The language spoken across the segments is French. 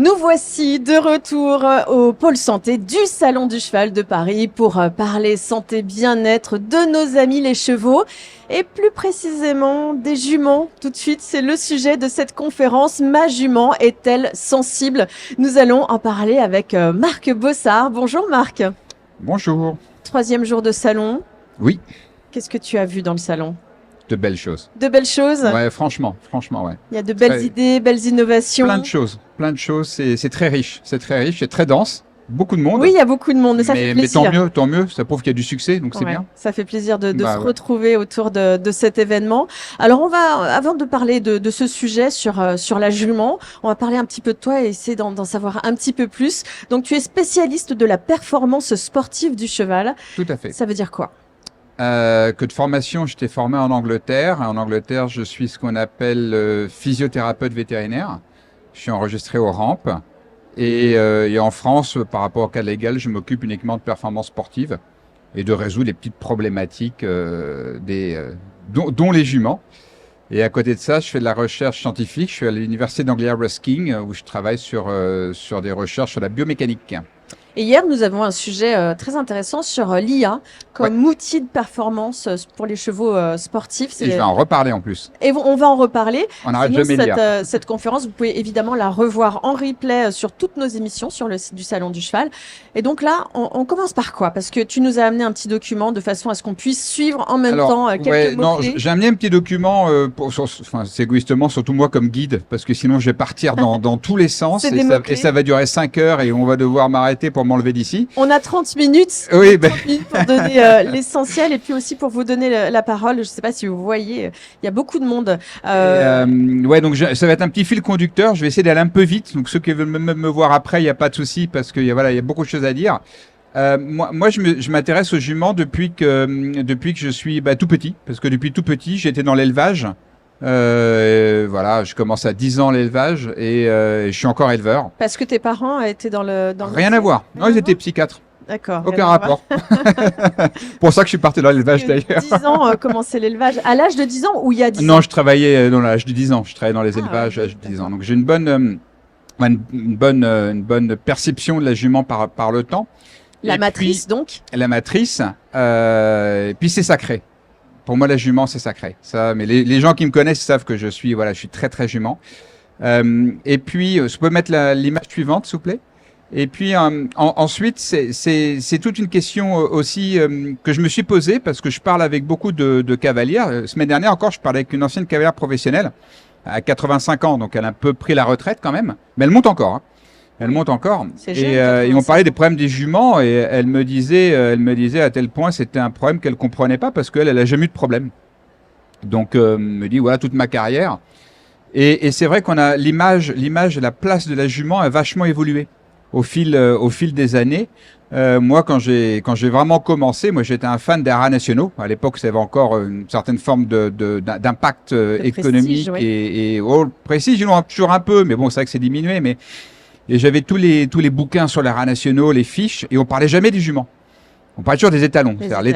Nous voici de retour au pôle santé du Salon du Cheval de Paris pour parler santé bien-être de nos amis les chevaux et plus précisément des juments. Tout de suite, c'est le sujet de cette conférence. Ma jument est-elle sensible? Nous allons en parler avec Marc Bossard. Bonjour Marc. Bonjour. Troisième jour de salon. Oui, Qu'est-ce que tu as vu dans le salon? de belles choses. De belles choses? Ouais, franchement, ouais. Il y a de belles idées, belles innovations. Plein de choses. C'est très riche, c'est très dense. Beaucoup de monde. Oui, il y a beaucoup de monde, mais ça fait plaisir. Mais tant mieux, ça prouve qu'il y a du succès, donc c'est bien. Ça fait plaisir de se retrouver autour de cet événement. Alors avant de parler de ce sujet sur la jument, on va parler un petit peu de toi et essayer d'en savoir un petit peu plus. Donc tu es spécialiste de la performance sportive du cheval. Tout à fait. Ça veut dire quoi? Que de formation, j'étais formé en Angleterre. En Angleterre, je suis ce qu'on appelle physiothérapeute vétérinaire. Je suis enregistré au RAMP. Et en France, par rapport au cadre légal, je m'occupe uniquement de performance sportive et de résoudre les petites problématiques dont les juments. Et à côté de ça, je fais de la recherche scientifique. Je suis à l'université d'Anglia Ruskin où je travaille sur des recherches sur la biomécanique. Et hier, nous avons un sujet très intéressant sur l'IA comme outil de performance pour les chevaux sportifs. Et je vais en reparler en plus. Et on va en reparler. On n'arrête jamais de lire. Cette conférence, vous pouvez évidemment la revoir en replay sur toutes nos émissions sur le site du Salon du Cheval. Et donc là, on commence par quoi? Parce que tu nous as amené un petit document de façon à ce qu'on puisse suivre en même temps quelques mots-clés. J'ai amené un petit document, c'est égoïstement, surtout moi comme guide, parce que sinon je vais partir dans tous les sens et ça va durer 5 heures et on va devoir m'arrêter pour m'enlever d'ici. On a 30 minutes. Oui, 30 minutes pour donner l'essentiel et puis aussi pour vous donner la parole. Je ne sais pas si vous voyez, il y a beaucoup de monde. Donc ça va être un petit fil conducteur. Je vais essayer d'aller un peu vite. Donc ceux qui veulent me voir après, il n'y a pas de souci parce qu'il y a beaucoup de choses à dire. Moi, je m'intéresse aux juments depuis que je suis tout petit, parce que depuis tout petit, j'étais dans l'élevage. Je commence à 10 ans l'élevage et je suis encore éleveur. Parce que tes parents étaient dans le Rien à voir. Non, ils étaient psychiâtres. D'accord. Aucun rapport. Pour ça que je suis parti dans l'élevage d'ailleurs. 10 ans, commencer l'élevage. À l'âge de 10 ans ou il y a 10 ans? Non, je travaillais dans l'âge de 10 ans. Je travaillais dans les élevages à l'âge de 10 ans. Donc j'ai une bonne perception de la jument par le temps. La matrice donc. La matrice. Et puis c'est sacré. Pour moi, la jument, c'est sacré. Ça, mais les gens qui me connaissent savent que je suis très, très jument. Et puis, je peux mettre l'image suivante, s'il vous plaît. Et puis, ensuite, c'est toute une question aussi que je me suis posée parce que je parle avec beaucoup de cavalières. Semaine dernière encore, je parlais avec une ancienne cavalière professionnelle à 85 ans. Donc, elle a un peu pris la retraite quand même. Mais elle monte encore. Hein. Elle monte encore. Et on parlait des problèmes des juments et elle me disait à tel point c'était un problème qu'elle comprenait pas parce qu'elle a jamais eu de problème. Donc me dit voilà toute ma carrière. Et c'est vrai qu'on a l'image, la place de la jument a vachement évolué au fil des années. Moi quand j'ai vraiment commencé, moi j'étais un fan des haras nationaux. À l'époque, ça avait encore une certaine forme d'impact économique prestige, et prestige, toujours un peu, mais bon, c'est vrai que c'est diminué, mais et j'avais tous les bouquins sur les haras nationaux, les fiches, et on parlait jamais des juments. On parlait toujours des étalons. C'est-à-dire les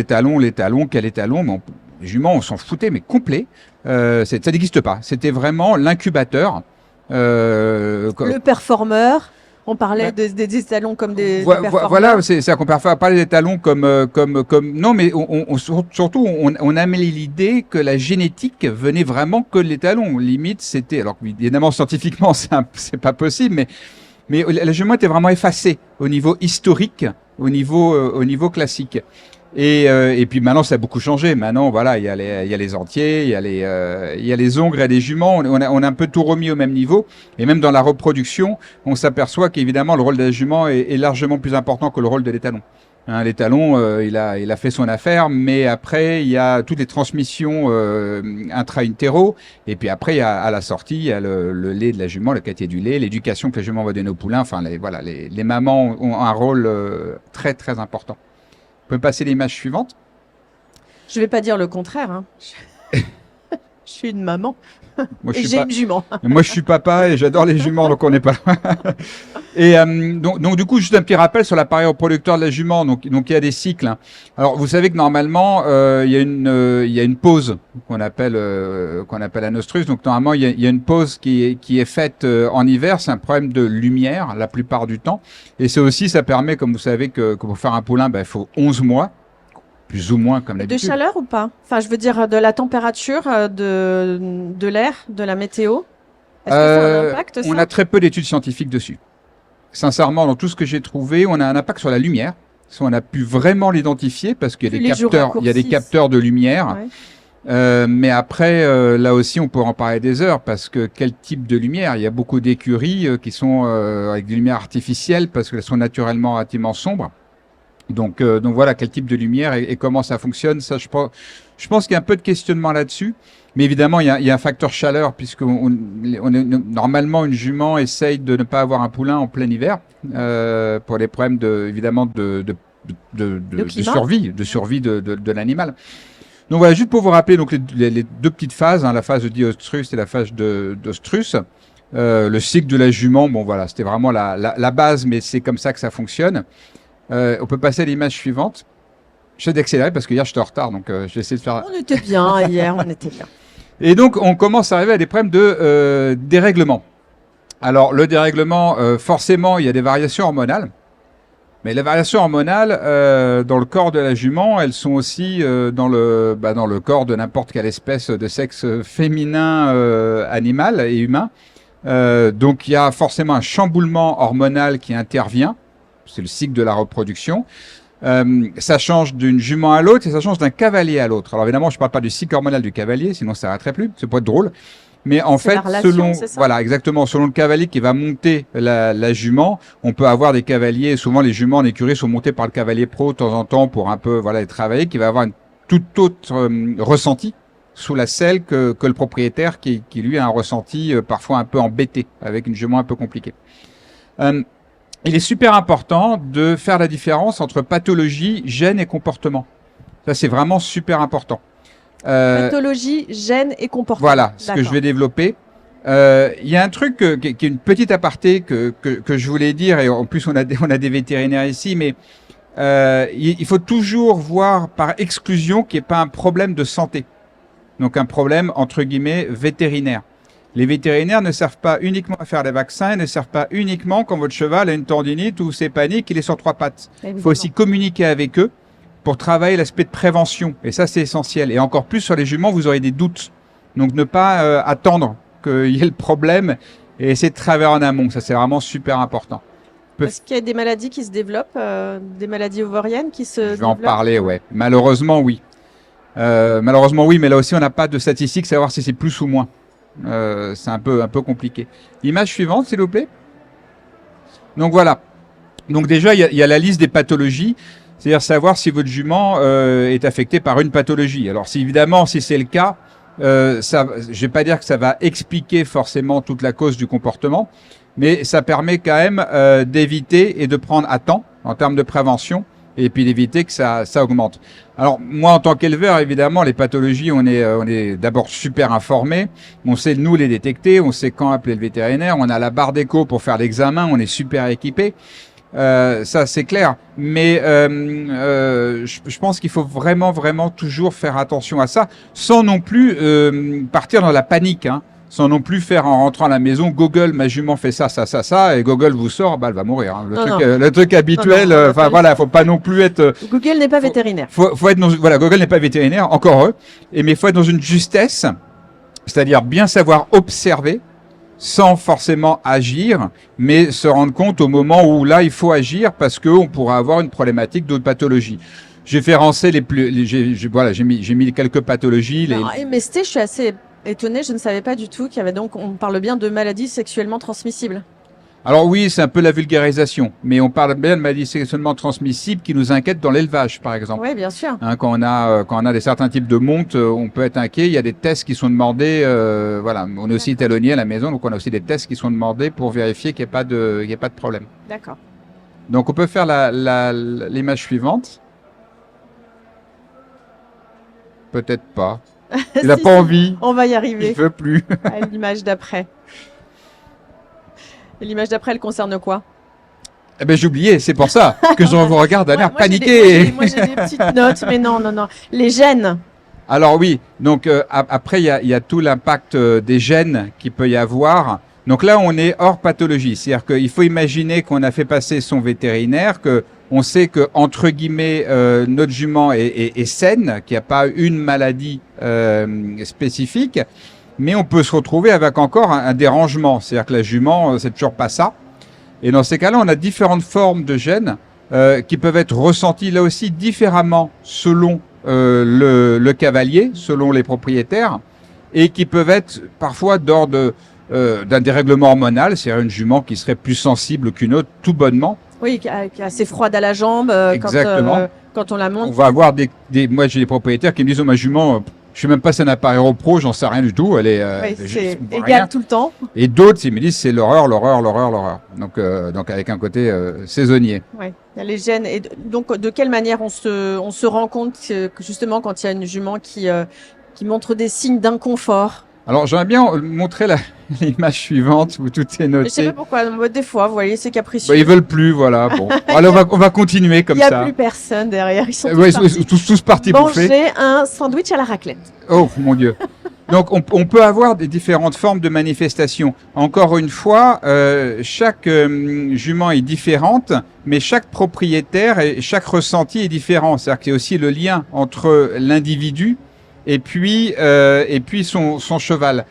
talons, quel étalon, mais les juments, on s'en foutait, mais complet. Ça n'existe pas. C'était vraiment l'incubateur. Le performeur. On parlait des étalons comme des performeurs. Voilà, c'est qu'on peut parler des étalons comme non, mais surtout on a mis l'idée que la génétique venait vraiment que de l'étalon. Limite, c'était alors évidemment scientifiquement c'est pas possible, mais la jument était vraiment effacée au niveau historique, au niveau classique. Et puis maintenant ça a beaucoup changé. Maintenant voilà, il y a les entiers, il y a les ongres et les juments. On a un peu tout remis au même niveau. Et même dans la reproduction, on s'aperçoit qu'évidemment le rôle de la jument est largement plus important que le rôle de l'étalon. Hein, l'étalon, il a fait son affaire, mais après il y a toutes les transmissions intra-intéro. Et puis après à la sortie, il y a le lait de la jument, la qualité du lait, l'éducation que la jument va donner au poulain. Enfin les mamans ont un rôle très très important. Vous pouvez passer l'image suivante. Je vais pas dire le contraire. Hein. Je suis une maman Moi, je et suis j'ai pas. une jument. Moi, je suis papa et j'adore les juments, donc on n'est pas loin. Et donc, du coup, juste un petit rappel sur l'appareil reproducteur de la jument. Donc il y a des cycles, hein. Alors, vous savez que normalement, il y a une pause qu'on appelle anostrus. Donc, normalement, il y a une pause qui est faite en hiver. C'est un problème de lumière la plupart du temps. Et c'est aussi, ça permet, comme vous savez, que pour faire un poulain, ben, il faut 11 mois, plus ou moins comme Et de d'habitude. chaleur ou pas? Enfin, je veux dire de la température, de l'air, de la météo. Est-ce que ça a un impact, On ça? a très peu d'études scientifiques dessus. Sincèrement, dans tout ce que j'ai trouvé, on a un impact sur la lumière. Ça, on a pu vraiment l'identifier parce qu'il y a Plus des les jours capteurs, il y a des raccourcissent. capteurs de lumière. Ouais. Mais après, là aussi, on pourrait en parler des heures parce que quel type de lumière? Il y a beaucoup d'écuries qui sont avec des lumières artificielles parce qu'elles sont naturellement relativement sombres. Donc voilà, quel type de lumière et comment ça fonctionne. Ça, je pense qu'il y a un peu de questionnement là-dessus. Mais évidemment, il y a un facteur chaleur puisque normalement, une jument essaye de ne pas avoir un poulain en plein hiver pour des problèmes évidemment Le de climat. survie de l'animal. Donc voilà, juste pour vous rappeler donc les deux petites phases, hein, la phase de diostrus et la phase d'ostrus. Le cycle de la jument, bon voilà, c'était vraiment la base, mais c'est comme ça que ça fonctionne. On peut passer à l'image suivante. J'essaie d'accélérer parce que hier j'étais en retard, donc je vais essayer de faire. On était bien hier, on était bien. Et donc on commence à arriver à des problèmes de dérèglement. Alors le dérèglement, forcément, il y a des variations hormonales. Mais les variations hormonales dans le corps de la jument, elles sont aussi dans le corps de n'importe quelle espèce de sexe féminin, animal et humain. Donc il y a forcément un chamboulement hormonal qui intervient. C'est le cycle de la reproduction. Ça change d'une jument à l'autre et ça change d'un cavalier à l'autre. Alors évidemment, je ne parle pas du cycle hormonal du cavalier, sinon ça n'arrêterait plus. C'est pas être drôle. Mais en C'est fait, la relation, c'est ça? voilà, exactement, selon le cavalier qui va monter la jument, on peut avoir des cavaliers. Souvent, les juments en écurie sont montés par le cavalier pro de temps en temps pour un peu, voilà, les travailler, qui va avoir une toute autre ressenti sous la selle que le propriétaire qui lui a un ressenti parfois un peu embêté avec une jument un peu compliquée. Il est super important de faire la différence entre pathologie, gène et comportement. Ça, c'est vraiment super important. Pathologie, gène et comportement. Voilà ce que je vais développer. Il y a un truc qui est une petite aparté que je voulais dire, et en plus on a des vétérinaires ici, mais il faut toujours voir par exclusion qu'il n'y ait pas un problème de santé. Donc un problème entre guillemets vétérinaire. Les vétérinaires ne servent pas uniquement à faire des vaccins, ils ne servent pas uniquement quand votre cheval a une tendinite ou c'est panique, il est sur 3 pattes. Il faut aussi communiquer avec eux pour travailler l'aspect de prévention. Et ça, c'est essentiel. Et encore plus sur les juments, vous aurez des doutes. Donc ne pas attendre qu'il y ait le problème et essayer de travailler en amont. Ça, c'est vraiment super important. Est-ce qu'il y a des maladies qui se développent, des maladies ovariennes qui se développent? Je vais en parler, ouais. Malheureusement, oui. Malheureusement, oui, mais là aussi, on n'a pas de statistiques, savoir si c'est plus ou moins. C'est un peu compliqué. Image suivante, s'il vous plaît. Donc voilà. Donc déjà, il y a la liste des pathologies, c'est-à-dire savoir si votre jument est affectée par une pathologie. Alors, évidemment, si c'est le cas, je vais pas dire que ça va expliquer forcément toute la cause du comportement, mais ça permet quand même d'éviter et de prendre à temps en termes de prévention et puis d'éviter que ça augmente. Alors moi, en tant qu'éleveur, évidemment, les pathologies, on est d'abord super informé. On sait nous les détecter, on sait quand appeler le vétérinaire. On a la barre d'écho pour faire l'examen, on est super équipé. Ça c'est clair. Mais je pense qu'il faut vraiment toujours faire attention à ça, sans non plus partir dans la panique, hein. Sans non plus faire en rentrant à la maison, Google, ma jument fait ça, et Google vous sort, bah elle va mourir. Hein. Le truc habituel, enfin voilà, faut pas non plus être. Google n'est pas vétérinaire. Faut être voilà, Google n'est pas vétérinaire, encore eux, mais faut être dans une justesse, c'est-à-dire bien savoir observer, sans forcément agir, mais se rendre compte au moment où là il faut agir parce que on pourra avoir une problématique d'autres pathologies. J'ai fait rancer j'ai mis quelques pathologies. Alors, MST, je suis assez étonnée, je ne savais pas du tout qu'il y avait donc, on parle bien de maladies sexuellement transmissibles. Alors oui, c'est un peu la vulgarisation, mais on parle bien de maladies sexuellement transmissibles qui nous inquiètent dans l'élevage, par exemple. Oui, bien sûr. Hein, quand on a des certains types de montes, on peut être inquiet. Il y a des tests qui sont demandés. Voilà, on est aussi talonnier à la maison, donc on a aussi des tests qui sont demandés pour vérifier qu'il n'y ait pas de problème. D'accord. Donc on peut faire l'image suivante. Peut-être pas. Il n'a Si, pas si, envie. on va y Il arriver. veut plus. À l'image d'après. Et l'image d'après, elle concerne quoi? Eh ben, j'ai oublié. C'est pour ça que je vous regarde d'un air Moi, paniqué. moi, j'ai des petites notes, mais non, non, non. Les gènes. Alors oui, donc après il y a tout l'impact des gènes qu'il peut y avoir. Donc là on est hors pathologie, c'est-à-dire qu'il faut imaginer qu'on a fait passer son vétérinaire, que on sait que entre guillemets notre jument est saine, qu'il n'y a pas une maladie spécifique, mais on peut se retrouver avec encore un dérangement, c'est-à-dire que la jument c'est toujours pas ça. Et dans ces cas-là on a différentes formes de gènes qui peuvent être ressentis là aussi différemment selon le cavalier, selon les propriétaires, et qui peuvent être parfois d'ordre d'un dérèglement hormonal, c'est-à-dire une jument qui serait plus sensible qu'une autre, tout bonnement. Oui, qui est assez froide à la jambe Exactement. quand on la On monte. va avoir moi j'ai des propriétaires qui me disent, oh, ma jument, je sais même pas si elle n'a pas Aéropro, j'en sais rien du tout, elle est Oui, c'est je vois égal rien. tout le temps. Et d'autres, ils me disent, c'est l'horreur, l'horreur, l'horreur, l'horreur. Donc avec un côté saisonnier. Ouais. Il y a les gènes. Et donc, de quelle manière on se rend compte que justement, quand il y a une jument qui montre des signes d'inconfort? Alors j'aimerais bien montrer l'image suivante où tout est Je sais noté. pas pourquoi. Des fois, vous voyez, c'est capricieux. Bah, ils veulent plus, voilà. Bon, allez, on va continuer comme Il n'y a ça. plus personne derrière. Ils sont Ouais, tous ils partis sont tous partis bouffer. manger un sandwich à la raclette. Oh mon Dieu. Donc on peut avoir des différentes formes de manifestations. Encore une fois, chaque jument est différente, mais chaque propriétaire et chaque ressenti est différent. C'est-à-dire qu'il y a aussi le lien entre l'individu et puis son cheval.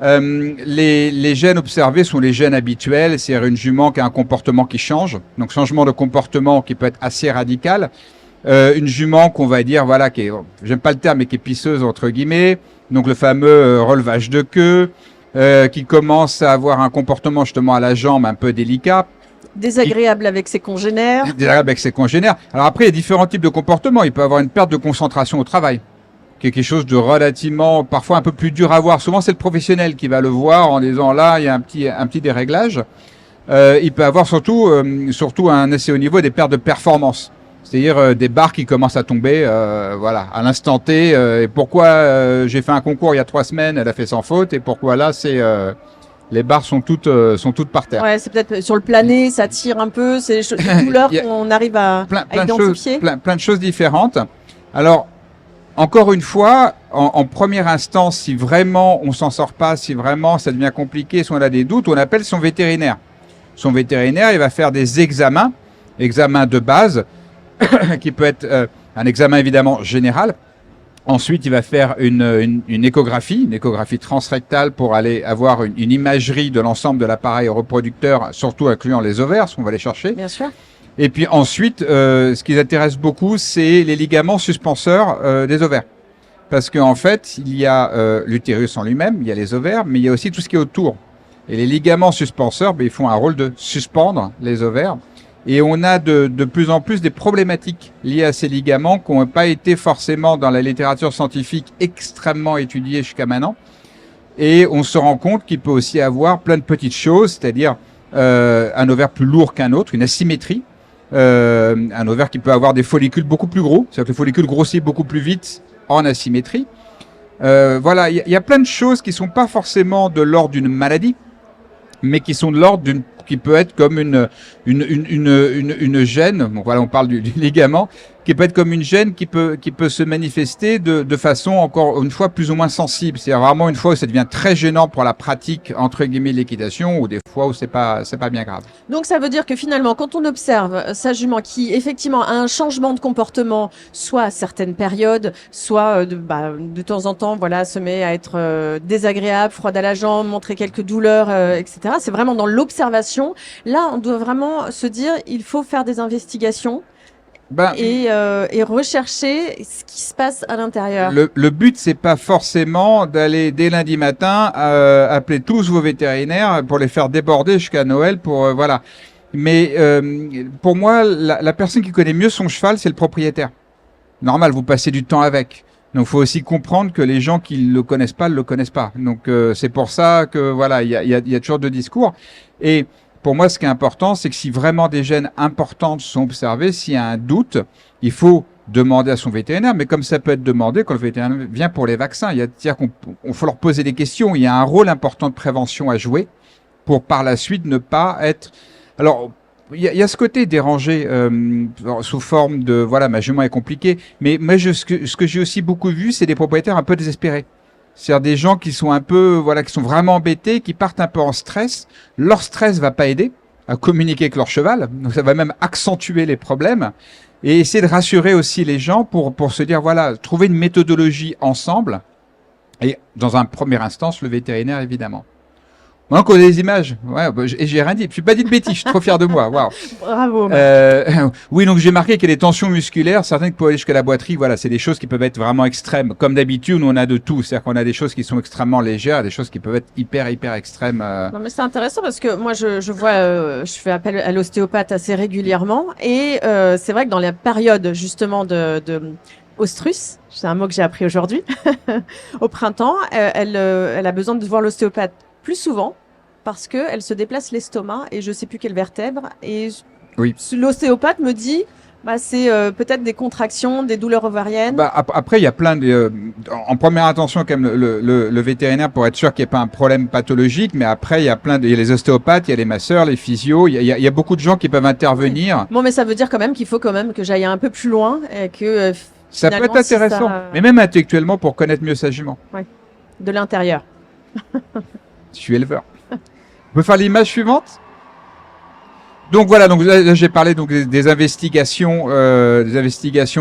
Les gènes observés sont les gènes habituels, c'est-à-dire une jument qui a un comportement qui change, donc changement de comportement qui peut être assez radical. Une jument qu'on va dire, voilà, qui est, j'aime pas le terme, mais qui est pisseuse entre guillemets, donc le fameux relevage de queue, qui commence à avoir un comportement justement à la jambe un peu délicat, Désagréable avec ses congénères. désagréable avec ses congénères. Alors après, il y a différents types de comportements. Il peut avoir une perte de concentration au travail, qui est quelque chose de relativement, parfois un peu plus dur à voir. Souvent, c'est le professionnel qui va le voir en disant là, il y a un petit déréglage. Il peut avoir surtout à un assez haut niveau des pertes de performance. C'est-à-dire des barres qui commencent à tomber, voilà, à l'instant T. Et pourquoi j'ai fait un concours il y a 3 semaines, elle a fait sans faute, et pourquoi là, les barres sont toutes par terre. Ouais, c'est peut-être sur le plané, ça tire un peu. C'est des douleurs Il y a qu'on arrive à plein de identifier. choses, plein de choses différentes. Alors, encore une fois, en première instance, si vraiment on s'en sort pas, si vraiment ça devient compliqué, si on a des doutes, on appelle son vétérinaire. Son vétérinaire, il va faire des examens de base, qui peut être un examen évidemment général. Ensuite, il va faire une échographie transrectale pour aller avoir une imagerie de l'ensemble de l'appareil reproducteur, surtout incluant les ovaires, ce qu'on va aller chercher. Bien sûr. Et puis ensuite, ce qui les intéresse beaucoup, c'est les ligaments suspenseurs des ovaires. Parce qu'en fait, il y a l'utérus en lui-même, il y a les ovaires, mais il y a aussi tout ce qui est autour. Et les ligaments suspenseurs, ils font un rôle de suspendre les ovaires. Et on a de plus en plus des problématiques liées à ces ligaments qui n'ont pas été forcément dans la littérature scientifique extrêmement étudiées jusqu'à maintenant. Et on se rend compte qu'il peut aussi avoir plein de petites choses, c'est-à-dire un ovaire plus lourd qu'un autre, une asymétrie. Un ovaire qui peut avoir des follicules beaucoup plus gros, c'est-à-dire que les follicules grossissent beaucoup plus vite en asymétrie. Voilà, il y a plein de choses qui sont pas forcément de l'ordre d'une maladie, mais qui sont de l'ordre qui peut être comme une gêne. Bon, voilà, on parle du ligament, qui peut être comme une gêne qui peut se manifester de façon encore une fois plus ou moins sensible. C'est vraiment une fois où ça devient très gênant pour la pratique entre guillemets de l'équitation, ou des fois où c'est pas bien grave. Donc ça veut dire que finalement, quand on observe sa jument qui effectivement a un changement de comportement, soit à certaines périodes, soit de temps en temps, voilà, se met à être désagréable, froide à la jambe, montrer quelques douleurs, etc. C'est vraiment dans l'observation. Là, on doit vraiment se dire, il faut faire des investigations. Et rechercher ce qui se passe à l'intérieur. Le but, c'est pas forcément d'aller dès lundi matin appeler tous vos vétérinaires pour les faire déborder jusqu'à Noël pour voilà. Mais pour moi, la personne qui connaît mieux son cheval, c'est le propriétaire. Normal, vous passez du temps avec. Donc, faut aussi comprendre que les gens qui le connaissent pas, le connaissent pas. Donc, c'est pour ça que voilà, il y a toujours deux discours. Et pour moi, ce qui est important, c'est que si vraiment des gènes importantes sont observées, s'il y a un doute, il faut demander à son vétérinaire, mais comme ça peut être demandé quand le vétérinaire vient pour les vaccins. C'est-à-dire qu'on faut leur poser des questions. Il y a un rôle important de prévention à jouer pour par la suite ne pas être... Alors, il y a ce côté dérangé sous forme de voilà, ma jument est compliquée, mais moi ce que j'ai aussi beaucoup vu, c'est des propriétaires un peu désespérés. C'est-à-dire des gens qui sont un peu voilà, qui sont vraiment embêtés, qui partent un peu en stress. Leur stress va pas aider à communiquer avec leur cheval, donc ça va même accentuer les problèmes. Et essayer de rassurer aussi les gens pour se dire voilà, trouver une méthodologie ensemble. Et dans un premier instance, le vétérinaire évidemment. Moi, on a des images. Ouais, bah, et j'ai rien dit. Je suis pas dit de bêtises. Je suis trop fier de moi. Waouh. Bravo. Oui, donc j'ai marqué qu'il y a des tensions musculaires, certaines qui peuvent aller jusqu'à la boiterie. Voilà, c'est des choses qui peuvent être vraiment extrêmes. Comme d'habitude, nous on a de tout. C'est-à-dire qu'on a des choses qui sont extrêmement légères, des choses qui peuvent être hyper extrêmes. Non, mais c'est intéressant parce que moi, je vois, je fais appel à l'ostéopathe assez régulièrement et c'est vrai que dans la période justement de ostrus, c'est un mot que j'ai appris aujourd'hui, au printemps, elle a besoin de voir l'ostéopathe plus souvent parce que elle se déplace l'estomac et je sais plus quelle vertèbre et Oui. L'ostéopathe me dit bah c'est peut-être des contractions, des douleurs ovariennes. Bah, après, il y a plein de... en première intention, quand même, le vétérinaire pour être sûr qu'il n'y ait pas un problème pathologique, mais après, il y a il y a les ostéopathes, il y a les masseurs, les physios, il y a beaucoup de gens qui peuvent intervenir. Oui. Bon, mais ça veut dire quand même qu'il faut quand même que j'aille un peu plus loin et que ça peut être intéressant, mais même intellectuellement pour connaître mieux sa jument. Ouais. De l'intérieur. Je suis éleveur. On peut faire l'image suivante? Donc voilà, donc là, j'ai parlé donc des investigations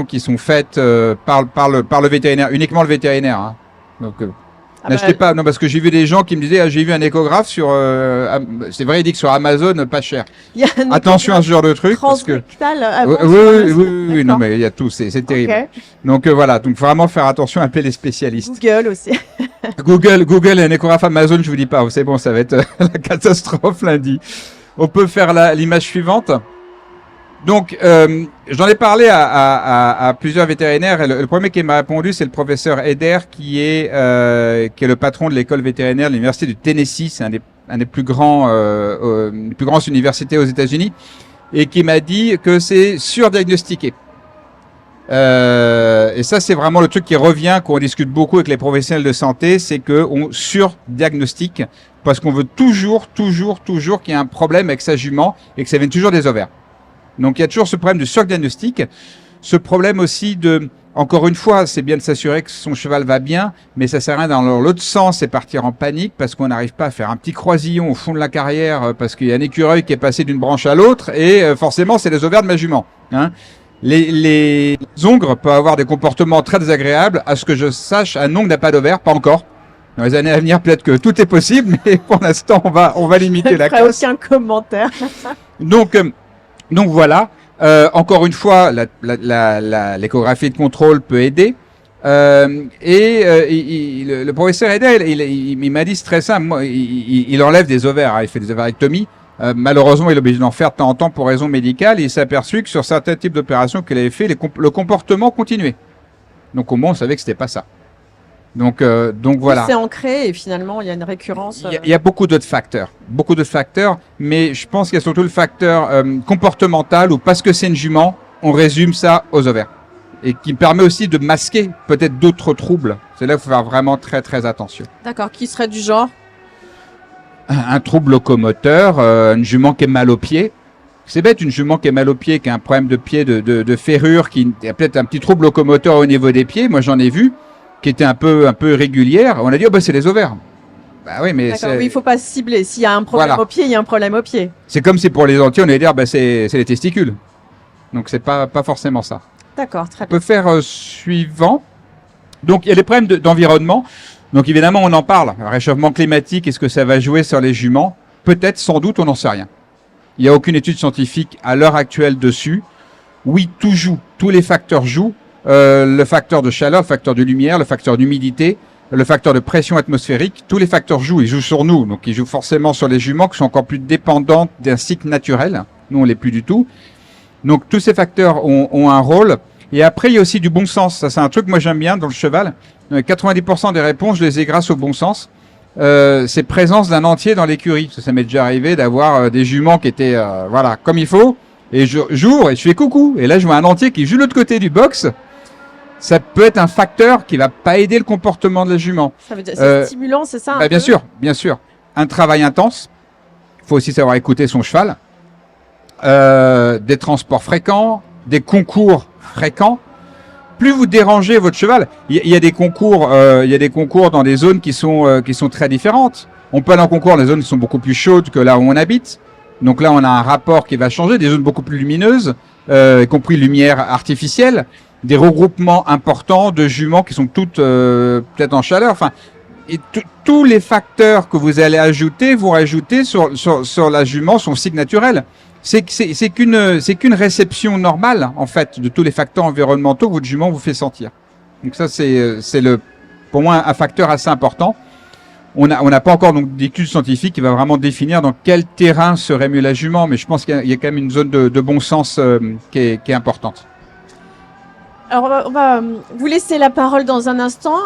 qui sont faites par le vétérinaire, uniquement le vétérinaire. Hein. Donc n'achetez pas, non parce que j'ai vu des gens qui me disaient j'ai vu un échographe sur, c'est vrai il dit que sur Amazon pas cher. Attention à ce genre de truc parce que oui, non mais il y a tout, c'est terrible. Okay. Donc voilà, donc vraiment faire attention, appeler les spécialistes. Google aussi. Google et un échographe Amazon, je vous dis pas, c'est bon, ça va être la catastrophe lundi. On peut faire l'image suivante. Donc, j'en ai parlé à plusieurs vétérinaires. Et le premier qui m'a répondu, c'est le professeur Eder, qui est le patron de l'école vétérinaire de l'université du Tennessee. C'est un des plus grandes universités aux États-Unis, et qui m'a dit que c'est surdiagnostiqué. Et ça, c'est vraiment le truc qui revient, qu'on discute beaucoup avec les professionnels de santé, c'est qu'on surdiagnostique parce qu'on veut toujours qu'il y ait un problème avec sa jument et que ça vienne toujours des ovaires. Donc, il y a toujours ce problème de surdiagnostic, ce problème aussi encore une fois, c'est bien de s'assurer que son cheval va bien, mais ça sert à rien dans l'autre sens et partir en panique parce qu'on n'arrive pas à faire un petit croisillon au fond de la carrière parce qu'il y a un écureuil qui est passé d'une branche à l'autre et forcément, c'est les ovaires de ma jument, hein. Les ongres peuvent avoir des comportements très désagréables. À ce que je sache, un ongre n'a pas d'ovaire, pas encore. Dans les années à venir, peut-être que tout est possible, mais pour l'instant, on va limiter la casse. Aucun commentaire. Donc voilà. Encore une fois, l'échographie de contrôle peut aider. Le professeur Eder, il m'a dit c'est très simple. Moi, il enlève des ovaires. Hein, il fait des ovarectomies. Malheureusement, il est obligé d'en faire de temps en temps pour raison médicale. Et il s'est aperçu que sur certains types d'opérations qu'il avait fait, le comportement continuait. Donc au moins, on savait que c'était pas ça. Donc voilà. C'est ancré et finalement, il y a une récurrence. Il y a beaucoup d'autres facteurs, mais je pense qu'il y a surtout le facteur comportemental où parce que c'est une jument, on résume ça aux ovaires et qui permet aussi de masquer peut-être d'autres troubles. C'est là qu'il faut faire vraiment très très attention. D'accord. Qui serait du genre? Un trouble locomoteur, une jument qui est mal au pied. C'est bête, une jument qui est mal au pied, qui a un problème de pied, de ferrure, qui a peut-être un petit trouble locomoteur au niveau des pieds. Moi, j'en ai vu, qui était un peu irrégulière. On a dit, oh, bah, c'est les ovaires. Bah oui, mais oui, il faut pas cibler. S'il y a un problème au pied, il y a un problème au pied. C'est comme si pour les entiers, on allait dire, bah, c'est les testicules. Donc, c'est pas forcément ça. D'accord, très bien. On peut faire suivant. Donc, il y a les problèmes d'environnement. Donc évidemment, on en parle. Le réchauffement climatique, est-ce que ça va jouer sur les juments? Peut-être, sans doute, on n'en sait rien. Il n'y a aucune étude scientifique à l'heure actuelle dessus. Oui, tout joue. Tous les facteurs jouent. Le facteur de chaleur, le facteur de lumière, le facteur d'humidité, le facteur de pression atmosphérique. Tous les facteurs jouent. Ils jouent sur nous. Donc ils jouent forcément sur les juments qui sont encore plus dépendantes d'un cycle naturel. Nous, on l'est plus du tout. Donc tous ces facteurs ont un rôle. Et après, il y a aussi du bon sens. Ça, c'est un truc que moi j'aime bien dans le cheval. 90% des réponses, je les ai grâce au bon sens. C'est présence d'un entier dans l'écurie. Ça m'est déjà arrivé d'avoir des juments qui étaient comme il faut, Et j'ouvre et je fais coucou. Et là, je vois un entier qui joue de l'autre côté du box. Ça peut être un facteur qui va pas aider le comportement de la jument. Ça veut dire c'est stimulant, c'est ça? Bien sûr, bien sûr. Un travail intense. Il faut aussi savoir écouter son cheval. Des transports fréquents, des concours fréquents. Plus vous dérangez votre cheval, il y a des concours, dans des zones qui sont très différentes. On peut aller en concours dans des zones qui sont beaucoup plus chaudes que là où on habite. Donc là, on a un rapport qui va changer, des zones beaucoup plus lumineuses, y compris lumière artificielle, des regroupements importants de juments qui sont toutes peut-être en chaleur. Enfin, et tous les facteurs que vous allez ajouter vont rajouter sur la jument son cycle naturel. C'est qu'une réception normale en fait de tous les facteurs environnementaux que votre jument vous fait sentir. Donc ça c'est pour moi un facteur assez important. On n'a pas encore donc d'études scientifiques qui va vraiment définir dans quel terrain serait mieux la jument, mais je pense qu'il y a quand même une zone de bon sens qui est importante. Alors on va vous laisser la parole dans un instant,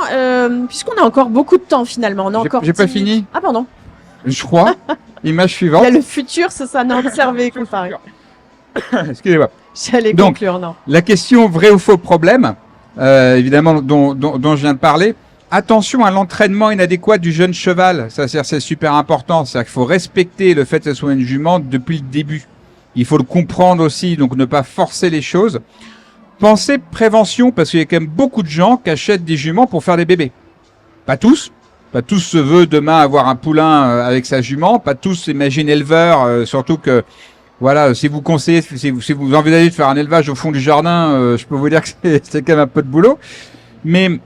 puisqu'on a encore beaucoup de temps finalement. J'ai pas fini. Ah pardon. Je crois. Image suivante. Il y a le futur, c'est ça, non observé, comparé. Excusez-moi. J'allais Donc, conclure, non. La question vrai ou faux problème, évidemment, dont je viens de parler. Attention à l'entraînement inadéquat du jeune cheval. Ça, c'est super important. C'est-à-dire qu'il faut respecter le fait que ce soit une jument depuis le début. Il faut le comprendre aussi, donc ne pas forcer les choses. Pensez prévention, parce qu'il y a quand même beaucoup de gens qui achètent des juments pour faire des bébés. Pas tous. Pas tous se veulent demain avoir un poulain avec sa jument. Pas tous s'imaginent éleveurs, surtout que, voilà, si vous conseillez, si vous envisagez de faire un élevage au fond du jardin, je peux vous dire que c'est quand même un peu de boulot. Mais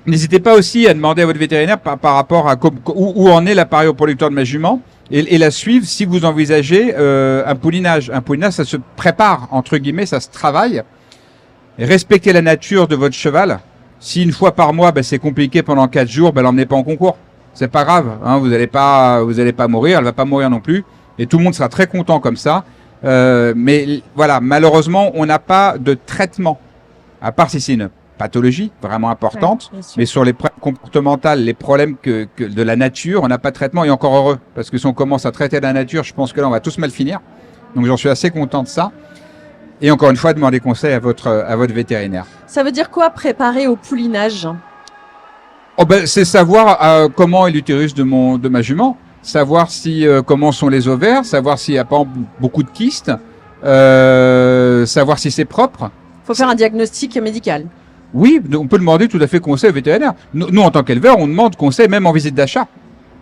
n'hésitez pas aussi à demander à votre vétérinaire par rapport à où en est l'appareil reproducteur de ma jument et la suivre si vous envisagez un poulinage. Un poulinage, ça se prépare, entre guillemets, ça se travaille. Et respectez la nature de votre cheval. Si une fois par mois, c'est compliqué pendant 4 jours, l'emmenez pas en concours. C'est pas grave, hein, vous allez pas mourir, elle va pas mourir non plus. Et tout le monde sera très content comme ça. Mais voilà, malheureusement, on n'a pas de traitement. À part si c'est une pathologie vraiment importante, ouais, mais sur les problèmes comportementaux, les problèmes que de la nature, on n'a pas de traitement et encore heureux. Parce que si on commence à traiter la nature, je pense que là, on va tous mal finir. Donc j'en suis assez content de ça. Et encore une fois, demandez conseil à votre vétérinaire. Ça veut dire quoi préparer au poulinage? C'est savoir comment est l'utérus de ma jument, savoir comment sont les ovaires, savoir s'il n'y a pas beaucoup de kystes, savoir si c'est propre. Faut faire un diagnostic médical. Oui, on peut demander tout à fait conseil au vétérinaire. Nous, en tant qu'éleveurs, on demande conseil même en visite d'achat.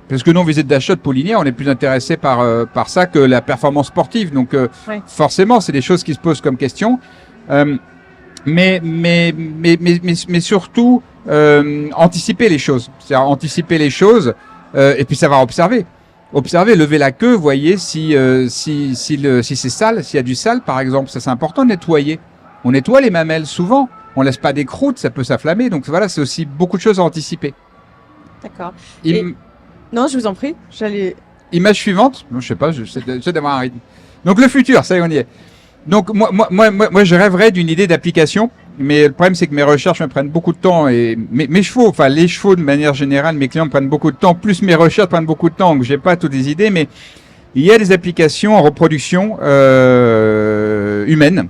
Parce que nous, en visite d'achat de poulinière, on est plus intéressé par ça que la performance sportive. Donc, forcément, c'est des choses qui se posent comme question. Mais surtout, anticiper les choses. C'est-à-dire anticiper les choses et puis savoir observer. Observer, lever la queue, voyez si c'est sale, s'il y a du sale, par exemple. Ça, c'est important de nettoyer. On nettoie les mamelles souvent. On laisse pas des croûtes, ça peut s'afflammer. Donc voilà, c'est aussi beaucoup de choses à anticiper. D'accord. Non, je vous en prie. Image suivante. Non, je sais pas, j'essaie d'avoir un rythme. Donc le futur, ça y est, on y est. Donc moi, je rêverais d'une idée d'application, mais le problème c'est que mes recherches me prennent beaucoup de temps et mes chevaux, enfin les chevaux de manière générale, mes clients me prennent beaucoup de temps, plus mes recherches prennent beaucoup de temps, donc j'ai pas toutes les idées, mais il y a des applications en reproduction humaine.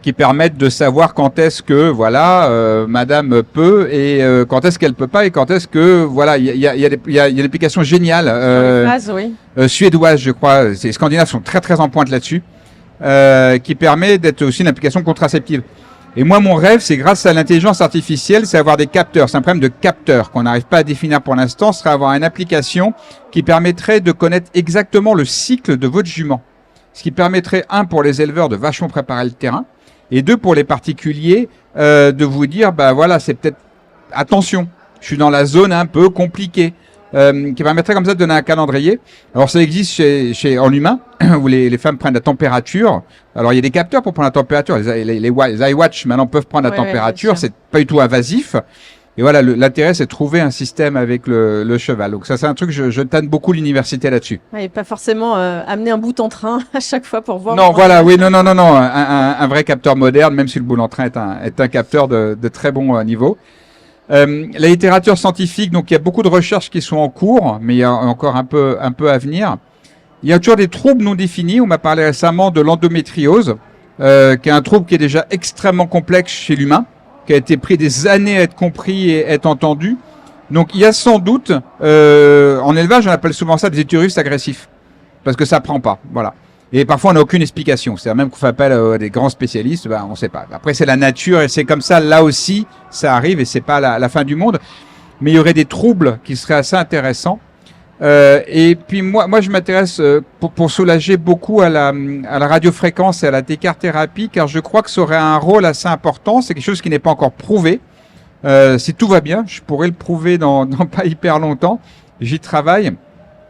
Qui permettent de savoir quand est-ce que madame peut et quand est-ce qu'elle peut pas et quand est-ce que voilà il y a une application géniale suédoise, je crois, les Scandinaves sont très très en pointe là-dessus, qui permet d'être aussi une application contraceptive. Et moi mon rêve, c'est grâce à l'intelligence artificielle, c'est avoir des capteurs. C'est un problème de capteurs qu'on n'arrive pas à définir pour l'instant. Ce serait avoir une application qui permettrait de connaître exactement le cycle de votre jument. Ce qui permettrait, pour les éleveurs de vachement préparer le terrain, et 2, pour les particuliers, de vous dire, c'est peut-être, attention, je suis dans la zone un peu compliquée, qui permettrait comme ça de donner un calendrier. Alors ça existe en humain, où les femmes prennent la température. Alors il y a des capteurs pour prendre la température, les iWatch maintenant peuvent prendre la température, c'est pas du tout invasif. Et voilà, l'intérêt, c'est de trouver un système avec le cheval. Donc ça, c'est un truc, je tâne beaucoup l'université là-dessus. Et pas forcément amener un bout en train à chaque fois pour voir. Non, voilà, oui, non. Un vrai capteur moderne, même si le bout en train est un capteur de très bon niveau. La littérature scientifique, donc il y a beaucoup de recherches qui sont en cours, mais il y a encore un peu à venir. Il y a toujours des troubles non définis. On m'a parlé récemment de l'endométriose, qui est un trouble qui est déjà extrêmement complexe chez l'humain, qui a été pris des années à être compris et être entendu. Donc il y a sans doute, en élevage, on appelle souvent ça des utérus agressifs, parce que ça prend pas. Voilà. Et parfois on n'a aucune explication. C'est-à-dire même qu'on fait appel à des grands spécialistes, on ne sait pas. Après c'est la nature et c'est comme ça. Là aussi, ça arrive et c'est pas la fin du monde. Mais il y aurait des troubles qui seraient assez intéressants. Et puis moi je m'intéresse pour soulager beaucoup à la radiofréquence et à la décarthérapie, car je crois que ça aurait un rôle assez important. C'est quelque chose qui n'est pas encore prouvé. Si tout va bien, je pourrais le prouver dans pas hyper longtemps. J'y travaille,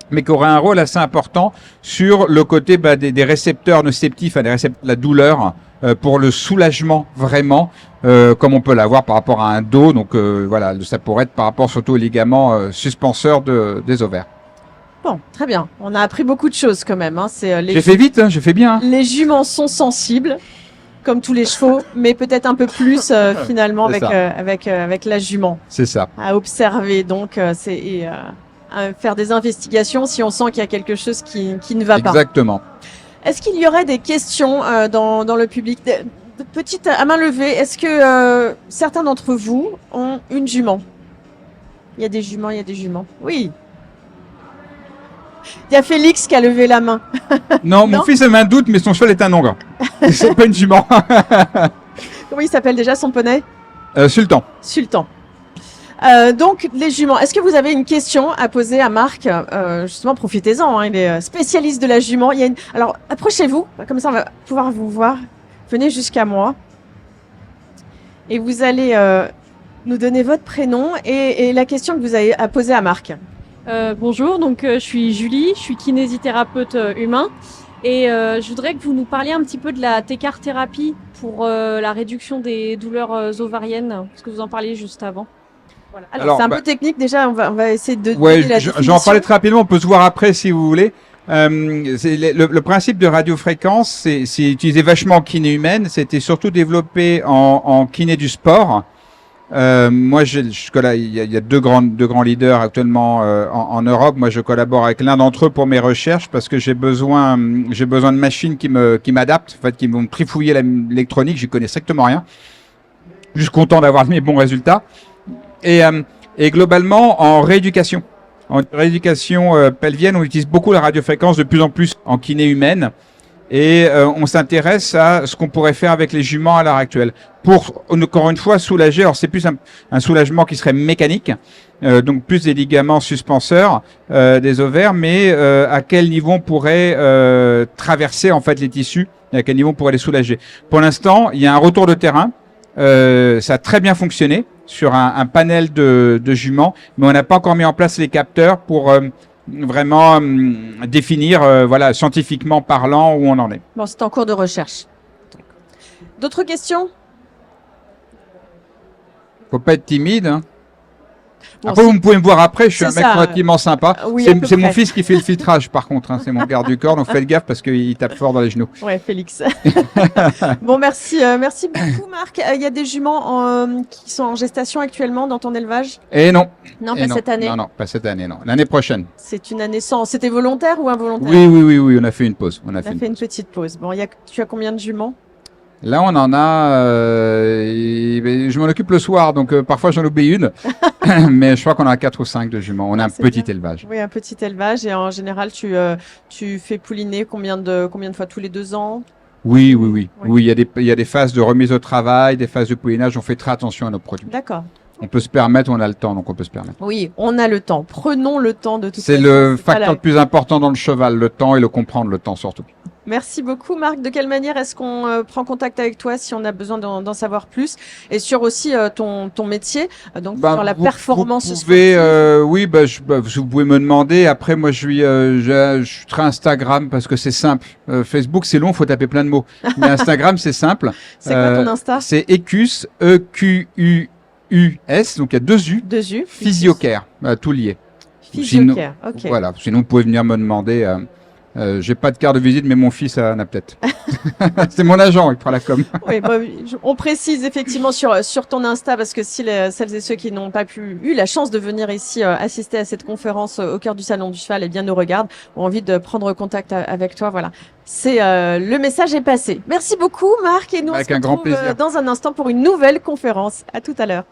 mais qui aurait un rôle assez important sur le côté des récepteurs nociceptifs, des récepteurs de la douleur, pour le soulagement vraiment, comme on peut l'avoir par rapport à un dos. Donc voilà, ça pourrait être par rapport surtout aux ligaments suspenseurs des ovaires. Bon, très bien. On a appris beaucoup de choses quand même. Hein. J'ai fait vite, j'ai fait bien. Les juments sont sensibles, comme tous les chevaux, mais peut-être un peu plus finalement avec la jument. C'est ça. À observer donc, à faire des investigations si on sent qu'il y a quelque chose qui ne va pas. Exactement. Est-ce qu'il y aurait des questions dans le public, petites à main levée? Est-ce que certains d'entre vous ont une jument? Il y a des juments. Oui. Il y a Félix qui a levé la main. Non, mon fils a un doute, mais son cheval est un ogre. C'est pas une jument. Comment il s'appelle déjà son poney? Sultan. Sultan. Donc les juments, est-ce que vous avez une question à poser à Marc? Justement, profitez-en, hein, il est spécialiste de la jument. Alors approchez-vous, comme ça on va pouvoir vous voir. Venez jusqu'à moi. Et vous allez nous donner votre prénom et la question que vous avez à poser à Marc. Bonjour, donc je suis Julie, je suis kinésithérapeute humain et je voudrais que vous nous parliez un petit peu de la décarthérapie pour la réduction des douleurs ovariennes, parce que vous en parliez juste avant. Voilà. Alors c'est un peu technique déjà, on va essayer de donner la définition. J'en parlais très rapidement, on peut se voir après si vous voulez. Le principe de radiofréquence, c'est utilisé vachement en kiné humaine, c'était surtout développé en kiné du sport. Moi, il y a deux grands leaders actuellement en Europe. Moi, je collabore avec l'un d'entre eux pour mes recherches parce que j'ai besoin de machines qui m'adaptent, en fait, qui vont me trifouiller l'électronique. J'y connais strictement rien. Juste content d'avoir mes bons résultats. Et globalement, en rééducation pelvienne, on utilise beaucoup la radiofréquence de plus en plus en kiné humaine. Et on s'intéresse à ce qu'on pourrait faire avec les juments à l'heure actuelle pour, encore une fois, soulager. Alors c'est plus un soulagement qui serait mécanique, donc plus des ligaments suspenseurs des ovaires, mais à quel niveau on pourrait traverser en fait les tissus, et à quel niveau on pourrait les soulager. Pour l'instant, il y a un retour de terrain. Ça a très bien fonctionné sur un panel de juments, mais on n'a pas encore mis en place les capteurs pour vraiment définir, scientifiquement parlant, où on en est. Bon, c'est en cours de recherche. D'autres questions? Faut pas être timide. Hein. Bon, après, vous pouvez me voir après, je suis un mec relativement sympa. Oui, c'est mon fils qui fait le filtrage, par contre. Hein, c'est mon garde du corps, donc faites gaffe parce qu'il tape fort dans les genoux. Ouais, Félix. Bon, merci beaucoup, Marc. Il y a des juments qui sont en gestation actuellement dans ton élevage? Et non. Non, pas cette année. Non, pas cette année, non. L'année prochaine. C'est une année sans. C'était volontaire ou involontaire? Oui, on a fait une pause. On a fait une petite pause. Bon, tu as combien de juments? Là, on en a. Je m'en occupe le soir, donc parfois j'en oublie une. Mais je crois qu'on a 4 ou 5 de juments. On a un petit élevage. Oui, un petit élevage. Et en général, tu fais pouliner combien de fois? Tous les 2 ans? Oui. Oui, il y a des phases de remise au travail, des phases de poulinage. On fait très attention à nos produits. D'accord. On peut se permettre, on a le temps, donc on peut se permettre. Oui, on a le temps. Prenons le temps de tout ça. C'est le facteur le plus important dans le cheval, le temps et le comprendre, le temps surtout. Merci beaucoup, Marc. De quelle manière est-ce qu'on prend contact avec toi si on a besoin d'en savoir plus? Et sur aussi ton métier, donc sur la performance sportive. Vous pouvez me demander. Après, moi, je suis très Instagram parce que c'est simple. Facebook, c'est long, faut taper plein de mots. Mais Instagram, c'est simple. C'est quoi ton Insta? C'est Ecus, EQUUS, donc il y a 2 U. 2 U. Physiocare, tout lié. Physiocare, ok. Voilà, sinon vous pouvez venir me demander J'ai pas de carte de visite, mais mon fils en a peut-être. C'est mon agent, il prend la com. Oui, on précise effectivement sur ton Insta parce que si celles et ceux qui n'ont pas eu la chance de venir ici assister à cette conférence au cœur du Salon du Cheval, eh bien nous regardent, ont envie de prendre contact avec toi, voilà. C'est le message est passé. Merci beaucoup Marc et nous Avec on se un grand retrouve plaisir. dans un instant pour une nouvelle conférence. À tout à l'heure.